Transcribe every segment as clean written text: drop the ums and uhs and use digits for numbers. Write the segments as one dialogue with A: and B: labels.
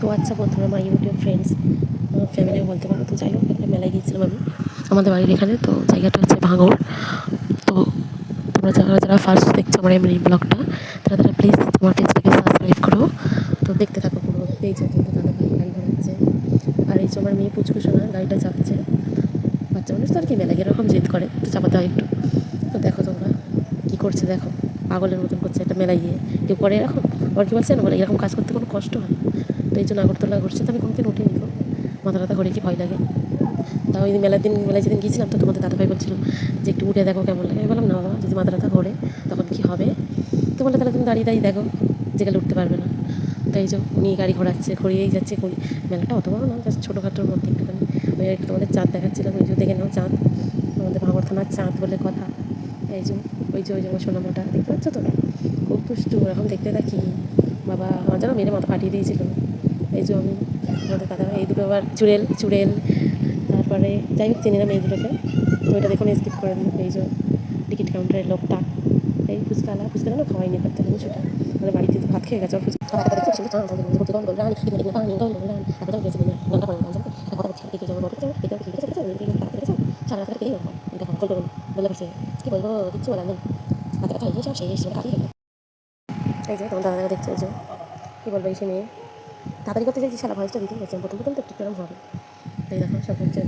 A: তো আচ্ছা বন্ধুরা, মাই ইউটিউব ফ্রেন্ডস, ফ্যামিলিও বলতে পারো। তো যাই হোক, একটা মেলায় গিয়েছিলাম আমি আমাদের বাড়ির এখানে। তো জায়গাটা হচ্ছে ভাঙড়। তো তোমরা যারা যারা ফার্স্ট দেখছো আমার এই ব্লগটা, তারা তারা প্লিজ আমার পেজটাকে সাবস্ক্রাইব করো। তো দেখতে থাকো পুরো। এই যে কিন্তু দাদা ভাই গাড়ি ঘোরাচ্ছে, আর এই যে আমার মেয়ে পুচকুসোনা গাড়িটা চাপছে। বাচ্চা মানুষ তো আর কি, মেলায় এরকম জেদ করে, তো চাপাতে হয় একটু। তো দেখো তোমরা কী করছে, দেখো পাগলের মতন করছে একটা মেলায় গিয়ে। কেউ করে এরকম? আবার কি বলছে না, বলে এরকম কাজ করতে কোনো কষ্ট হয়? তো এই জন্য আগরতলা ঘুরছে। তো আমি কোনোদিন উঠিনি গো, মাথা টাথা ঘুরে কি ভয় লাগে। তাও ওই মেলায় যেদিন গিয়েছিলাম, তো তোমাদের দাদাভাই বলছিল যে একটু উঠে দেখো কেমন লাগে। আমি বললাম না বাবা, যদি মাথা টাথা ঘোরে তখন কী হবে? তো বলে তাহলে তুমি দাঁড়িয়ে দাঁড়িয়ে দেখো, যে গেলে উঠতে পারবে না। তাই যে উনি গাড়ি ঘোরাচ্ছে, ঘুরিয়েই যাচ্ছে। মেলাটা অত বড় না, জাস্ট ছোটোখাটোর মধ্যে একটুখানি। ওই একটু তোমাদের চাঁদ দেখাচ্ছিলাম, ওই যে দেখে নাও চাঁদ, আমাদের ভাঙড় থানার চাঁদ বলে কথা। এই যে ওই যে আমার সোনামাটা দেখতে পাচ্ছ তো, খুব দুষ্টু। এখন দেখতে থাকি বাবা, আমার যেন মেরে মাথা ফাটিয়ে দিয়েছিল। এই যে আমি আমাদের দাদাভাই, এই দুটো আবার চুড়েল। তারপরে যাই হোক, চিনি না এই দুটোকে। তো ওইটা দেখুন, স্কিপ করে দিন। এই যে টিকিট কাউন্টারের লোকটা, এই ফুচকালা না খাওয়াইনি করতে দেবো সেটা। আমাদের বাড়িতে তো ভাত খেয়ে গেছে। আর ফুচকা দেখছি চান কি বলবো, কিচ্ছু বলার নেই। সব শেষ এই যে তোমার দাদা দেখছে। এই যে কী বলবো, এসে মেয়ে তাড়াতাড়ি করতে চাইছি, সারা ভয়েসটা দিতেই গেছিলাম। প্রথম তো একটু এরকম হবে। এই দেখো সব ঘুরছে।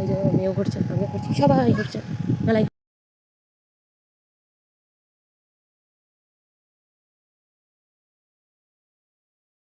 A: ওই যে মেয়েও ঘুরছে, আমিও ঘুরছি, সবাই ঘুরছে মেলায়।